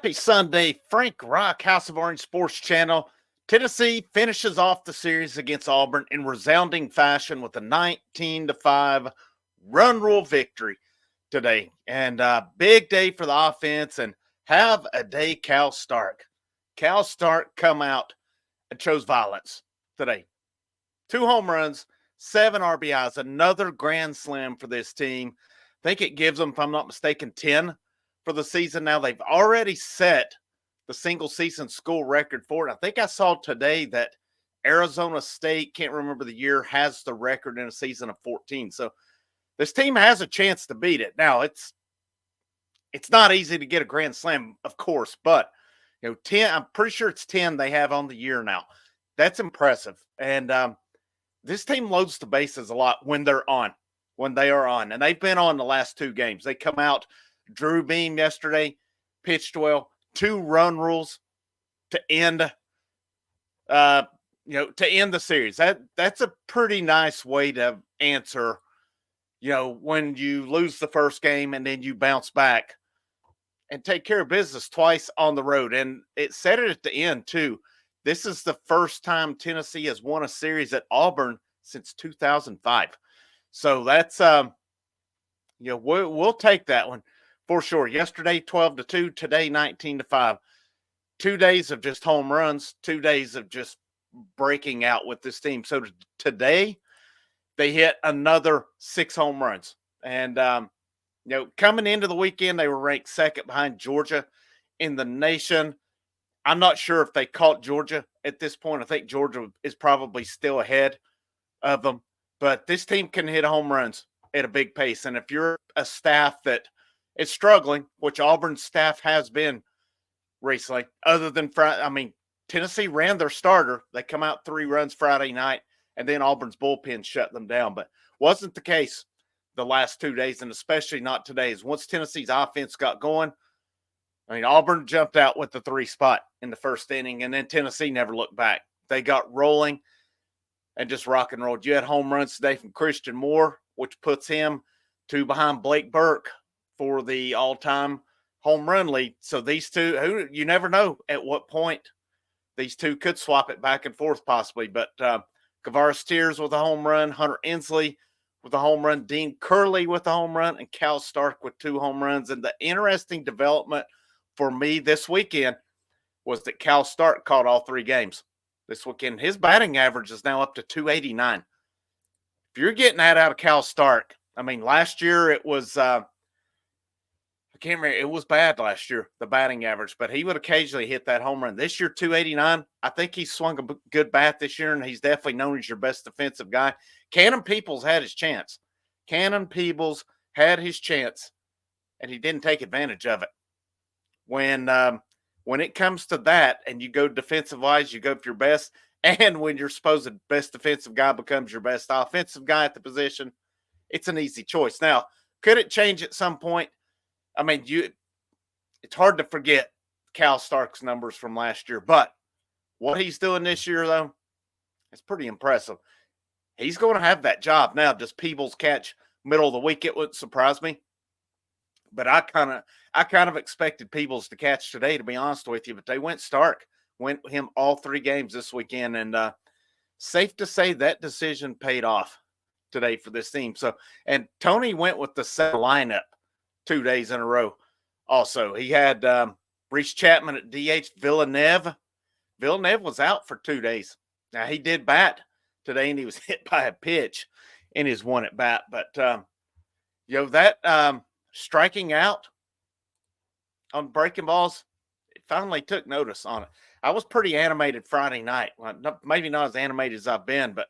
Happy Sunday, Frank Rock, House of Orange Sports Channel. Tennessee finishes off the series against Auburn in resounding fashion with a 19-5 run rule victory today. And big day for the offense, and have a day Cal Stark. Cal Stark come out and chose violence today. 2 home runs, 7 RBIs, another grand slam for this team. I think it gives them, if I'm not mistaken, 10 for the season. Now they've already set the single season school record for it. I think I saw today that Arizona State, can't remember the year, has the record in a season of 14. So this team has a chance to beat it. Now it's not easy to get a grand slam, of course, but 10, I'm pretty sure it's 10 they have on the year now. That's impressive. And this team loads the bases a lot when they are on. And they've been on the last 2 games. They come out, Drew Beam yesterday pitched well, 2 run rules to end to end the series. That's a pretty nice way to answer, when you lose the first game and then you bounce back and take care of business twice on the road. And it said it at the end too. This is the first time Tennessee has won a series at Auburn since 2005. So that's we'll take that one for sure. Yesterday 12-2, today 19-5. 2 days of just home runs, 2 days of just breaking out with this team. So today they hit another 6 home runs. And coming into the weekend, they were ranked second behind Georgia in the nation. I'm not sure if they caught Georgia at this point. I think Georgia is probably still ahead of them. But this team can hit home runs at a big pace. And if you're a staff that is struggling, which Auburn's staff has been recently, other than Friday, Tennessee ran their starter. They come out 3 runs Friday night, and then Auburn's bullpen shut them down. But wasn't the case the last 2 days, and especially not today's. Once Tennessee's offense got going, Auburn jumped out with the 3 spot in the first inning, and then Tennessee never looked back. They got rolling and just rock and rolled. You had home runs today from Christian Moore, which puts him 2 behind Blake Burke for the all-time home run lead. So these two, you never know at what point these two could swap it back and forth possibly. But Kavaris Steers with a home run, Hunter Inslee with a home run, Dean Curley with a home run, and Cal Stark with 2 home runs. And the interesting development for me this weekend was that Cal Stark caught all 3 games this weekend. His batting average is now up to 289. If you're getting that out of Cal Stark, last year it was I can't remember. It was bad last year, the batting average, but he would occasionally hit that home run. This year, 289. I think he swung a good bat this year, and he's definitely known as your best defensive guy. Cannon Peoples had his chance. And he didn't take advantage of it. When it comes to that, and you go defensive-wise, you go for your best, and when your supposed best defensive guy becomes your best offensive guy at the position, it's an easy choice. Now, could it change at some point? It's hard to forget Cal Stark's numbers from last year, but what he's doing this year, though, it's pretty impressive. He's going to have that job now. Does Peebles catch middle of the week? It wouldn't surprise me, but I kind of expected Peebles to catch today, to be honest with you. But they went him all 3 games this weekend, and safe to say that decision paid off today for this team. So, and Tony went with the same lineup 2 days in a row. Also, he had Reese Chapman at DH. Villeneuve was out for 2 days. Now, he did bat today, and he was hit by a pitch in his one at bat. But, that striking out on breaking balls, it finally took notice on it. I was pretty animated Friday night. Well, maybe not as animated as I've been, but,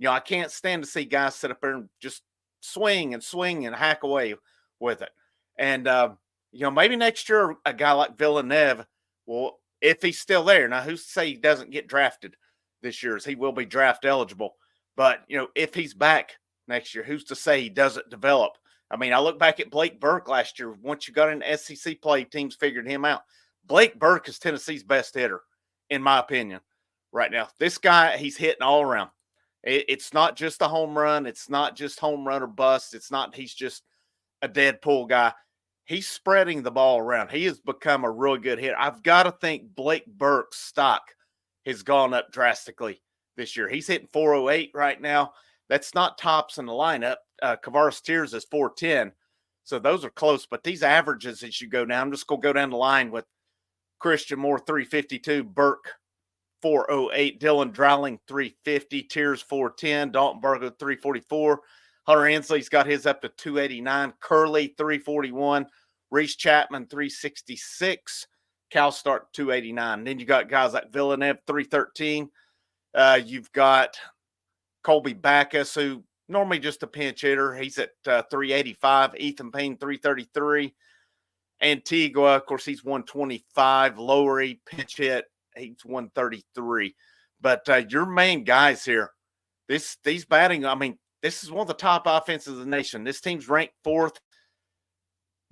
I can't stand to see guys sit up there and just swing and hack away with it. And, maybe next year a guy like Villeneuve, well, if he's still there. Now, who's to say he doesn't get drafted this year, as he will be draft eligible. But, if he's back next year, who's to say he doesn't develop? I look back at Blake Burke last year. Once you got into SEC play, teams figured him out. Blake Burke is Tennessee's best hitter, in my opinion, right now. This guy, he's hitting all around. It's not just a home run. It's not just home run or bust. It's not he's just a dead pull guy. he's spreading the ball around. He has become a really good hitter. I've got to think Blake Burke's stock has gone up drastically this year. He's hitting 408 right now. That's not tops in the lineup. Kavaris Tears is 410. So those are close. But these averages as you go down, I'm just going to go down the line with Christian Moore, 352, Burke, 408, Dylan Dowling, 350, Tears, 410, Dalton Bargo, 344. Hunter Hensley's got his up to 289, Curley, 341, Reese Chapman, 366, Cal Start, 289. Then you got guys like Villeneuve, 313. You've got Colby Backus, who normally just a pinch hitter. He's at 385. Ethan Payne, 333. Antigua, of course, he's 125. Lowery, pinch hit, he's 133. But your main guys here, these batting, I mean, this is one of the top offenses of the nation. This team's ranked 4th.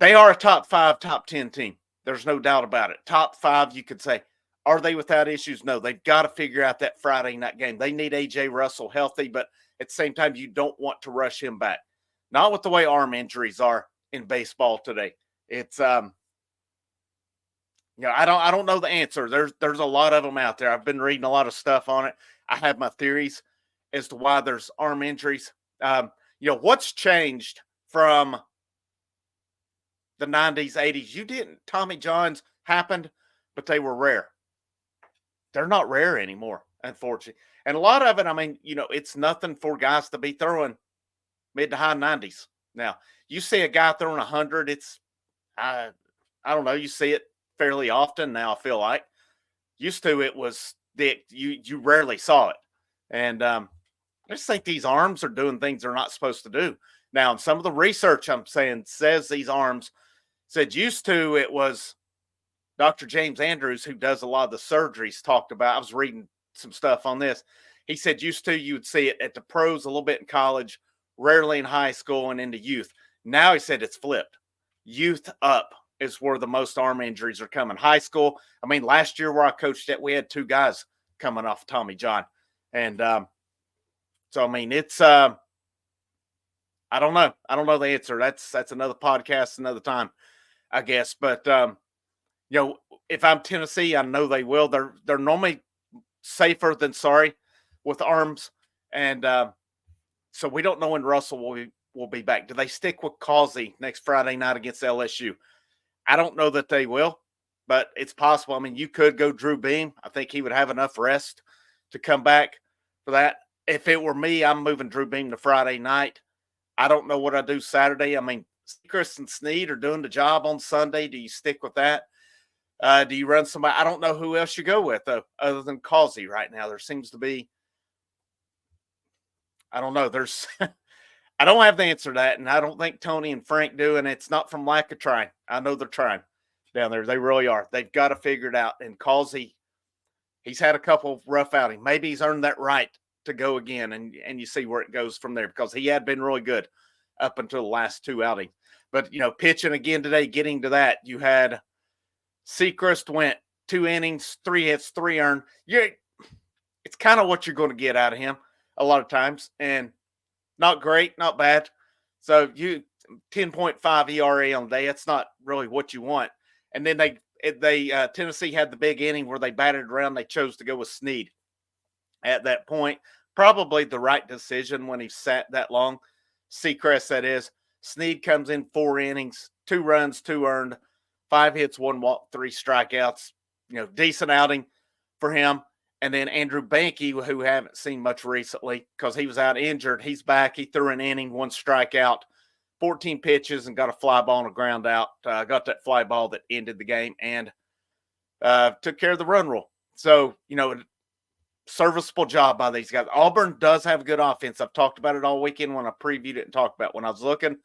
They are a top 5, top 10 team. There's no doubt about it. Top 5, you could say. Are they without issues? No, they've got to figure out that Friday night game. They need A.J. Russell healthy, but at the same time, you don't want to rush him back. Not with the way arm injuries are in baseball today. It's I don't know the answer. There's a lot of them out there. I've been reading a lot of stuff on it. I have my theories as to why there's arm injuries. What's changed from the 90s, 80s? Tommy Johns happened, but they were rare. They're not rare anymore, unfortunately. And a lot of it, I mean, it's nothing for guys to be throwing mid to high 90s. Now, you see a guy throwing 100, I don't know, you see it fairly often now, I feel like. Used to, it was you rarely saw it. And I just think these arms are doing things they're not supposed to do. Now, some of the research I'm saying says these arms said used to it was Dr. James Andrews, who does a lot of the surgeries, talked about. I was reading some stuff on this. He said used to you would see it at the pros a little bit in college, rarely in high school and into youth. Now he said it's flipped. Youth up is where the most arm injuries are coming. High school, I mean, last year where I coached at, we had 2 guys coming off Tommy John. And so, I mean, it's I don't know. I don't know the answer. That's another podcast, another time, I guess. But if I'm Tennessee, I know they will. They're normally safer than sorry with arms, and so we don't know when Russell will be back. Do they stick with Causey next Friday night against LSU? I don't know that they will, but it's possible. I mean, you could go Drew Beam. I think he would have enough rest to come back for that. If it were me, I'm moving Drew Beam to Friday night. I don't know what I do Saturday. I mean, Chris and Snead are doing the job on Sunday. Do you stick with that? Do you run somebody? I don't know who else you go with, though, other than Causey right now. There seems to be, I don't know. There's, I don't have the answer to that, and I don't think Tony and Frank do, and it's not from lack of trying. I know they're trying down there. They really are. They've got to figure it out. And Causey, he's had a couple of rough outings. Maybe he's earned that right to go again, and you see where it goes from there, because he had been really good up until the last 2 outings. But, pitching again today, getting to that, you had Sechrist went 2 innings, 3 hits, 3 earned. It's kind of what you're going to get out of him a lot of times, and not great, not bad. So 10.5 ERA on the day. That's not really what you want. And then Tennessee had the big inning where they batted around. They chose to go with Snead at that point. Probably the right decision when he sat that long. Sechrist, that is. Snead comes in 4 innings, 2 runs, 2 earned, 5 hits, 1 walk, 3 strikeouts. Decent outing for him. And then Andrew Banky, who haven't seen much recently because he was out injured, he's back. He threw an inning, 1 strikeout, 14 pitches, and got a fly ball and a ground out. Got that fly ball that ended the game and took care of the run rule. So, serviceable job by these guys. Auburn does have a good offense. I've talked about it all weekend when I previewed it and talked about it. When I was looking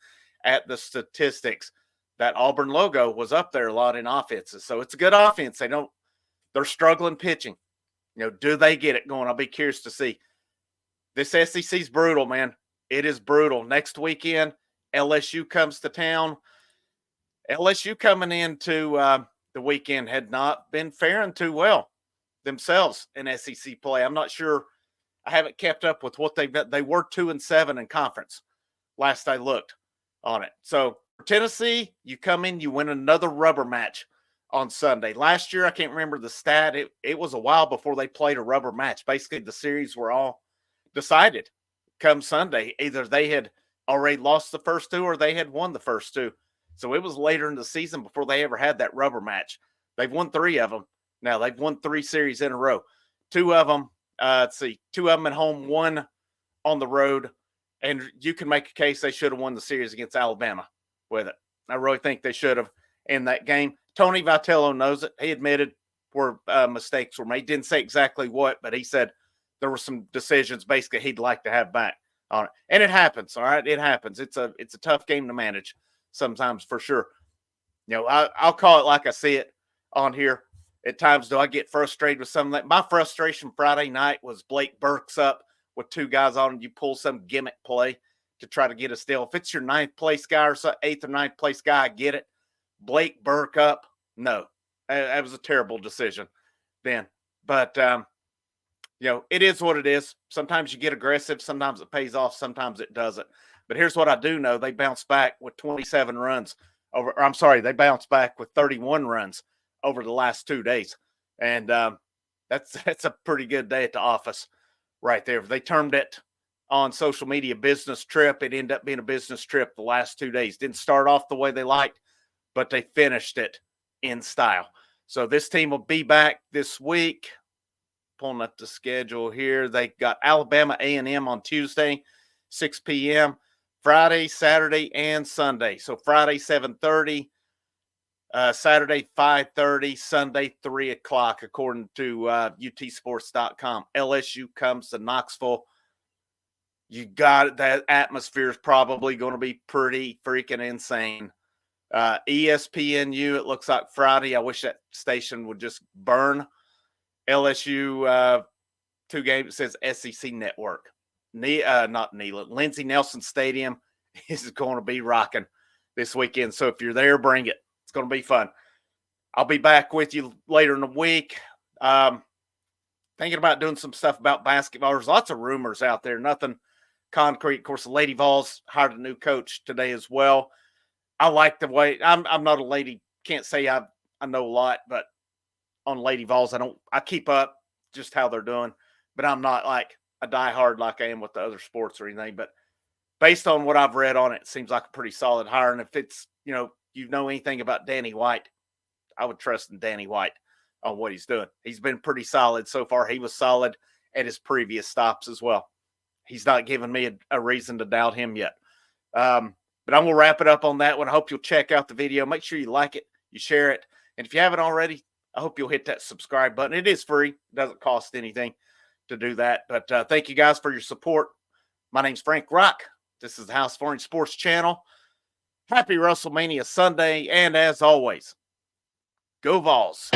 at the statistics, that Auburn logo was up there a lot in offenses. So it's a good offense. They're struggling pitching. Do they get it going? I'll be curious to see. This SEC's brutal, man. It is brutal. Next weekend, LSU comes to town. LSU coming into the weekend had not been faring too well themselves in SEC play. I'm not sure. I haven't kept up with what they've done. They were 2-7 in conference last I looked on it. So For Tennessee, you come in, you win another rubber match on Sunday. Last year, I can't remember the stat. It was a while before they played a rubber match. Basically, the series were all decided come Sunday. Either they had already lost the first two or they had won the first two. So it was later in the season before they ever had that rubber match. They've won 3 of them. Now they've won 3 series in a row. 2 of them, let's see, 2 of them at home, 1 on the road. And you can make a case they should have won the series against Alabama with it. I really think they should have in that game. Tony Vitello knows it. He admitted where mistakes were made. Didn't say exactly what, but he said there were some decisions basically he'd like to have back on it. And it happens, all right? It happens. It's a tough game to manage sometimes for sure. You know, I'll call it like I see it on here. At times, do I get frustrated with some of that? My frustration Friday night was Blake Burke's up with 2 guys on, and you pull some gimmick play to try to get a steal. If it's your 9th place guy or 8th or 9th place guy, I get it. Blake Burke up, no. That was a terrible decision then. But, you know, it is what it is. Sometimes you get aggressive. Sometimes it pays off. Sometimes it doesn't. But here's what I do know. They bounced back with 27 runs over. Or I'm sorry, they bounced back with 31 runs over the last 2 days. And that's a pretty good day at the office right there. They termed it on social media business trip. It ended up being a business trip the last 2 days. Didn't start off the way they liked, but they finished it in style. So this team will be back this week. Pulling up the schedule here. They got Alabama A&M on Tuesday, 6 p.m., Friday, Saturday, and Sunday. So Friday, 7:30, Saturday, 5:30, Sunday, 3 o'clock, according to utsports.com. LSU comes to Knoxville. You got it. That atmosphere is probably going to be pretty freaking insane. ESPNU, it looks like Friday. I wish that station would just burn. LSU 2 games. It says SEC Network. Not Neyland. Lindsey Nelson Stadium is going to be rocking this weekend. So if you're there, bring it. It's going to be fun. I'll be back with you later in the week. Thinking about doing some stuff about basketball. There's lots of rumors out there. Nothing concrete. Of course, the Lady Vols hired a new coach today as well. I like the way I'm not a lady. Can't say I know a lot, but on Lady Vols, I keep up just how they're doing, but I'm not like a diehard like I am with the other sports or anything. But based on what I've read on it, it seems like a pretty solid hire. And if it's, you know anything about Danny White, I would trust in Danny White on what he's doing. He's been pretty solid so far. He was solid at his previous stops as well. He's not given me a reason to doubt him yet. But I'm going to wrap it up on that one. I hope you'll check out the video. Make sure you like it, you share it. And if you haven't already, I hope you'll hit that subscribe button. It is free. It doesn't cost anything to do that. But thank you guys for your support. My name's Frank Rock. This is the House of Orange Sports Channel. Happy WrestleMania Sunday. And as always, go Vols.